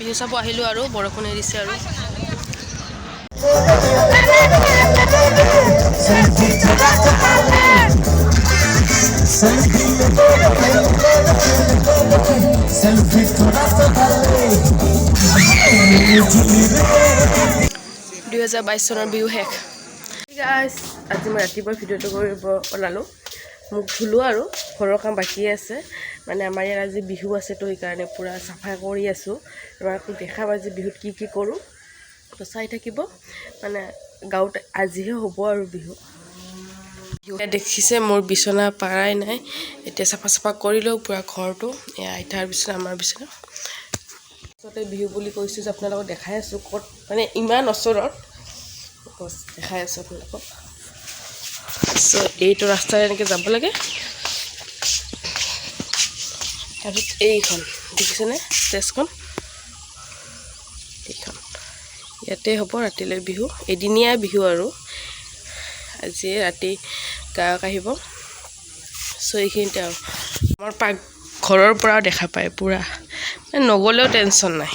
বিহু চাব আহিলোঁ আৰু বৰষুণ এৰিছে আৰু চনৰ বিহু শেষ গাইজ আজি মই ৰাতিপুৱা ভিডিঅ'টো কৰিব ওলালোঁ মুখ ধুলোঁ আৰু ঘৰৰ কাম বাকী আছে মানে আমাৰ ইয়াত আজি বিহু আছেতো সেইকাৰণে পূৰা চাফা কৰি আছোঁ তোমালোকক দেখাম আজি বিহুত কি কৰোঁ তো চাই থাকিব মানে গাঁৱত আজিহে হ'ব আৰু বিহু দেখিছে মোৰ বিচনা পাৰাই নাই এতিয়া চাফা কৰিলোঁ পূৰা ঘৰটো এয়া আইতাৰ বিচনা আমাৰ বিচনা আচলতে বিহু বুলি কৈছোঁ যে আপোনালোকক দেখাই আছোঁ ক'ত মানে ইমান ওচৰত দেখাই আছোঁ আপোনালোকক চ' এইটো ৰাস্তাৰে এনেকৈ যাব লাগে তাৰপিছত এইখন দেখিছেনে ষ্টেজখন এইখন ইয়াতে হ'ব ৰাতিলৈ বিহু এদিনীয়া বিহু আৰু আজি ৰাতি গায়ক আহিব চ' এইখিনিতে আৰু আমাৰ ঘৰৰ পৰাও দেখা পায় পূৰা নগ'লেও টেনশ্যন নাই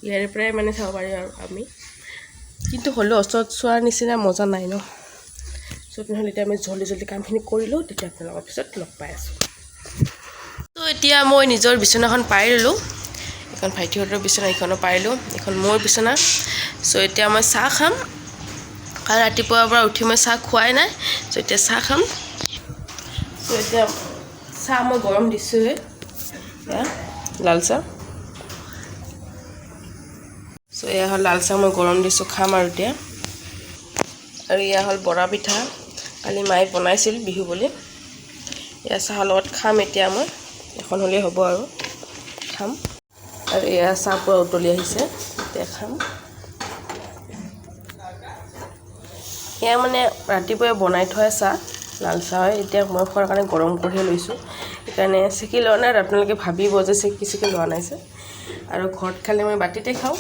ইয়াৰে পৰাই মানে চাব পাৰি আৰু আমি কিন্তু হ'লেও ওচৰত চোৱাৰ নিচিনা মজা নাই ন চ' তেনেহ'লে এতিয়া আমি জল্দি কামখিনি কৰিলোঁ তেতিয়া আপোনালোকৰ পিছত লগ পাই আছোঁ ত' এতিয়া মই নিজৰ বিচনাখন পাই ল'লোঁ এখন ভাইটিহঁতৰ বিচনা এইখনো পাৰিলোঁ এইখন মোৰ বিচনা চ' এতিয়া মই চাহ খাম কাৰণ ৰাতিপুৱাৰ পৰা উঠি মই চাহ খোৱাই নাই চ' এতিয়া চাহ খাম চ' এতিয়া চাহ মই গৰম দিছোঁহে লাল চাহ চ' এয়া হ'ল লাল চাহ মই গৰম দিছোঁ খাম আৰু এতিয়া আৰু এয়া হ'ল বৰা পিঠা কালি মায়ে বনাইছিল বিহু বুলি এয়া চাহৰ লগত খাম এতিয়া মই এখন হ'লেই হ'ব আৰু খাম আৰু এয়া চাহ পূৰা উতলি আহিছে এতিয়া খাম এয়া মানে ৰাতিপুৱাই বনাই থোৱা চাহ লাল চাহ হয় এতিয়া মই খোৱাৰ কাৰণে গৰম কৰিহে লৈছোঁ সেইকাৰণে চেকি লোৱা নাই আপোনালোকে ভাবিব যে চেকি লোৱা নাই যে আৰু ঘৰত খালে মই বাতিতে খাওঁ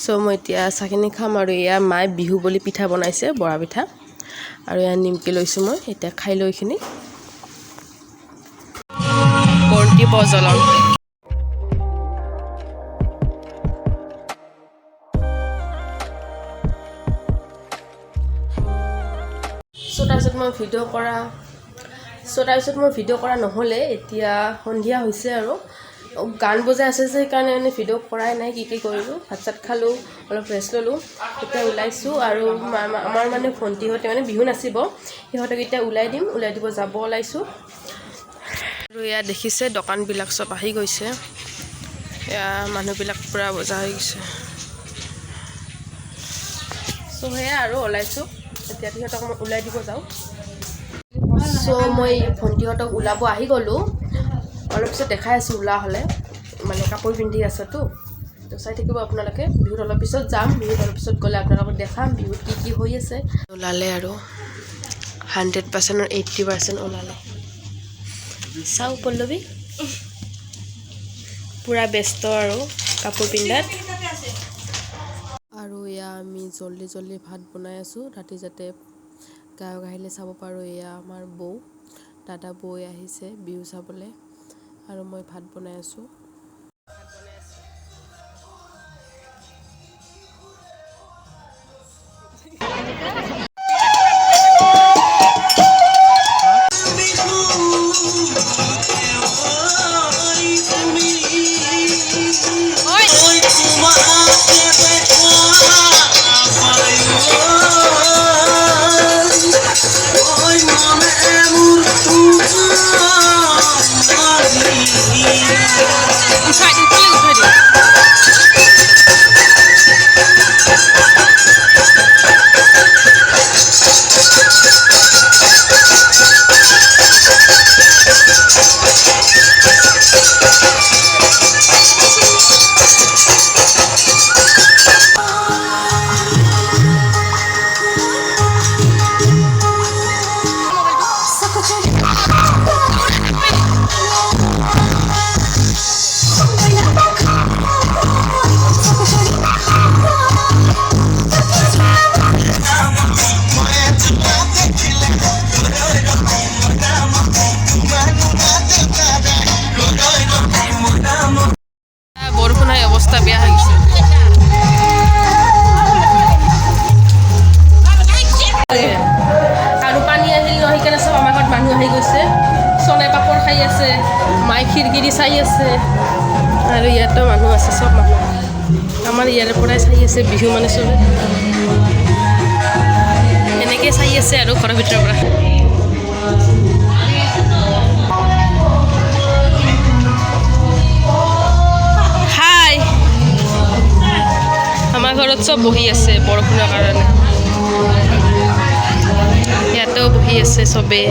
চ' মই এতিয়া চাহখিনি খাম আৰু এয়া মায়ে বিহু বুলি পিঠা বনাইছে বৰা পিঠা আৰু এয়া নিমকি লৈছোঁ মই এতিয়া খাই লৈ এইখিনি বন্তি প্ৰজ্বলন চ' তাৰপিছত মই ভিডিঅ' কৰা নহ'লে এতিয়া সন্ধিয়া হৈছে আৰু গান বজাই আছে যে সেইকাৰণে মানে ভিডিঅ' কৰাই নাই কি কৰিলোঁ ভাত চাত খালোঁ অলপ ৰেষ্ট ল'লোঁ এতিয়া ওলাইছোঁ আৰু আমাৰ মানে ভণ্টিহঁতে মানে বিহু নাচিব সিহঁতক এতিয়া ওলাই দিব যাব ওলাইছোঁ আৰু এয়া দেখিছে দোকানবিলাক চব আহি গৈছে এয়া মানুহবিলাক পূৰা বজা হৈ গৈছে চ' সেয়া আৰু ওলাইছোঁ এতিয়া সিহঁতক মই ওলাই দিব যাওঁ চ' মই ভণ্টিহঁতক ওলাব আহি গ'লোঁ অলপ পিছত দেখাই আছোঁ ওলা হ'লে মানে কাপোৰ পিন্ধি আছেতো তো চাই থাকিব আপোনালোকে বিহুত অলপ পিছত যাম বিহুত অলপ পিছত গ'লে আপোনালোকক দেখাম বিহুত কি হৈ আছে ওলালে আৰু 100%ৰ 80% ওলালে চাওঁ পল্লৱী পূৰা ব্যস্ত আৰু কাপোৰ পিন্ধাত আৰু এয়া আমি জল্দি ভাত বনাই আছোঁ ৰাতি যাতে গায়ক আহিলে চাব পাৰোঁ এয়া আমাৰ বৌ দাদা বৌ আহিছে বিহু চাবলৈ আৰু মই ভাত বনাই আছোঁ Yeah. চাই আছে, মাই খিৰিকী চাই আছে আৰু ইয়াতো মানুহ আছে, চব মানুহ আমাৰ ইয়াৰে পৰাই চাই আছে বিহু মানে চবে এনেকৈ চাই আছে আৰু ঘৰৰ ভিতৰৰ পৰা। হাই, আমাৰ ঘৰত চব বহি আছে বৰষুণৰ কাৰণে, ইয়াতেও বহি আছে চবেই।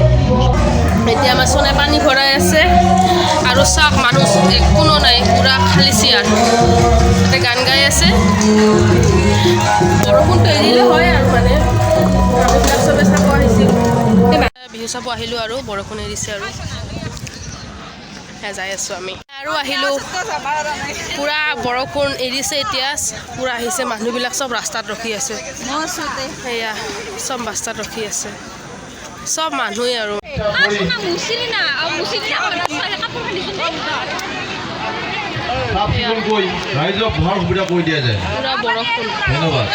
এতিয়া আমাৰ সোণাই পানী ভৰাই আছে আৰু চাওক মানুহ কোনো নাই, পুৰা খালী চিয়াৰ, তাতে গান গাই আছে। বৰষুণটো এৰিলে হয় আৰু মানে মানুহবিলাক চবে চাব আহিছিল, বিহু চাব আহিলোঁ আৰু বৰষুণ এৰিছে আৰু যাই আছোঁ আমি আৰু আহিলোঁ। পূৰা বৰষুণ এৰিছে, এতিয়া পূৰা আহিছে, মানুহবিলাক চব ৰাস্তাত ৰখি আছে, সেয়া চব ৰাস্তাত ৰখি আছে, চব মানুহে আৰু ৰাইজক ঘৰ সুবিধা কৰি দিয়া যায়। পূৰা বৰষুণ, ধন্যবাদ।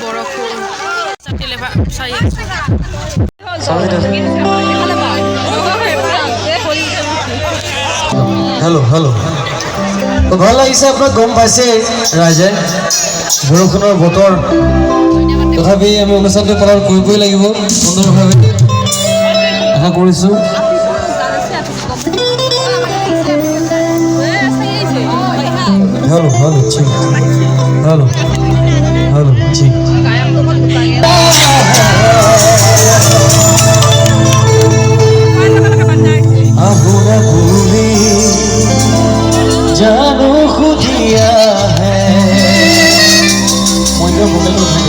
বৰষুণ চাই আছোঁ। হেল্ল' হেল্ল', ভাল লাগিছে আপোনাক, গম পাইছে ৰাইজে বৰষুণৰ বতৰ, তথাপি আমি অনুষ্ঠানটো পালন কৰিবই লাগিব সুন্দৰভাৱে, আশা কৰিছোঁ। হেল্ল' হেল্ল' ঠিক, হেল্ল' হেল্ল' ঠিক। আহুরা ভুলি জানো খুদিয়া মই বলে থাকে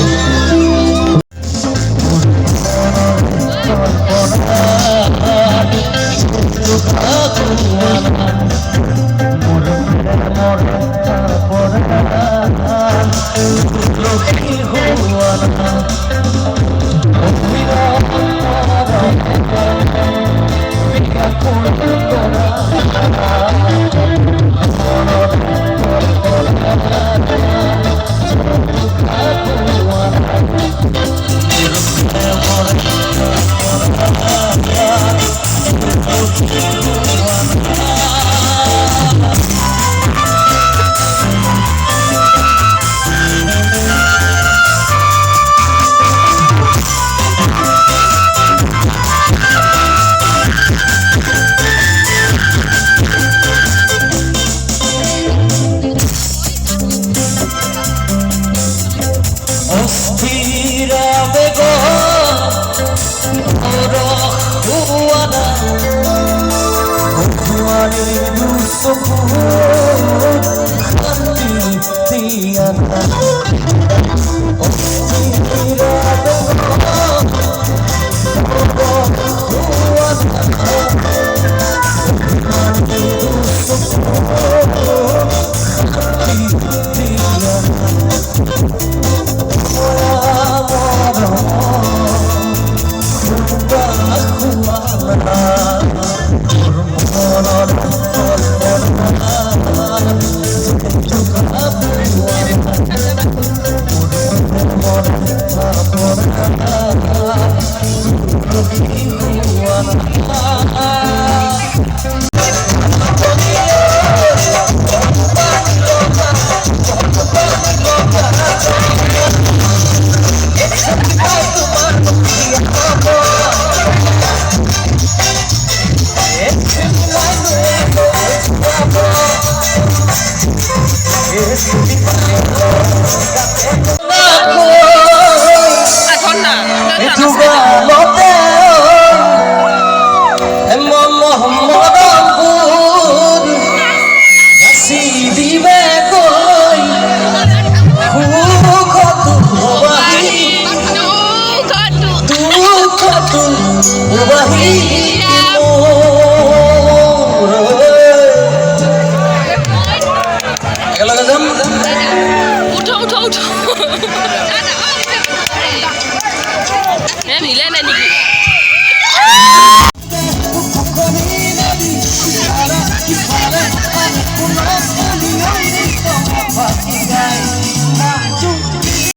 মিলে নাই নেকি?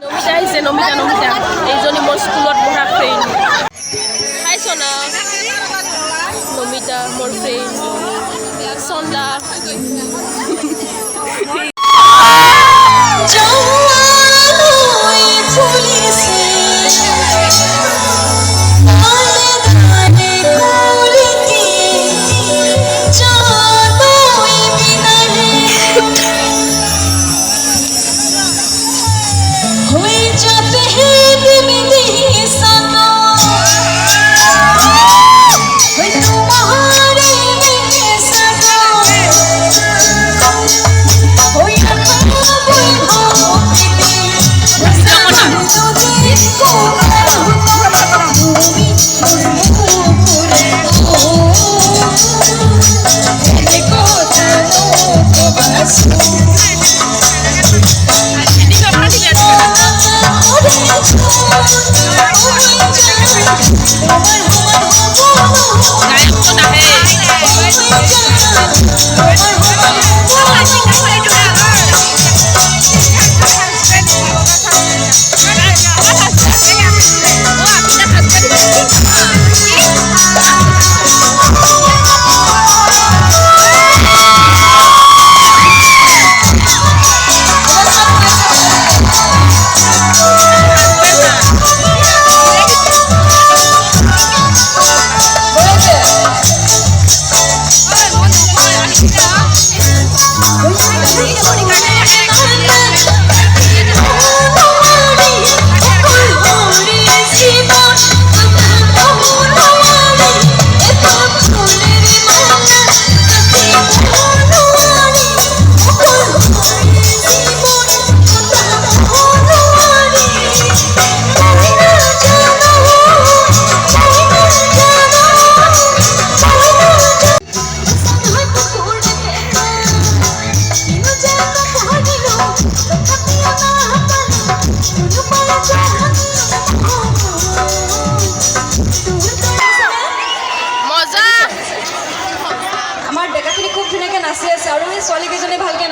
নমিতা আহিছে, নমিতা এইজনী মোৰ স্কুলত ফ্ৰেন্ড সন্ধ্যা নাচি আছে আৰু এই ছোৱালীকেইজনী ভালকে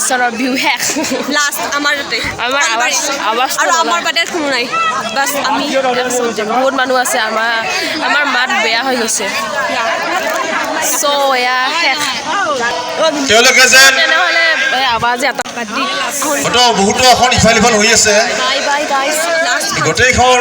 চনৰ বিহু শেষ লাষ্ট আমাৰ তাতে আমাৰ আৱাজ আৰু আমাৰ বাদে কোনো নাই বাছ আমি বহুত মানুহ আছে আমাৰ মাত বেয়া হৈ গৈছে চ' এয়া শেষ তেওঁলোকে যেন তেনেহ'লে আৱাজে এটা বহুতো এখন ইফাল সিফাল হৈ আছে বাই বাই গাইছ লাষ্ট গোটেইখন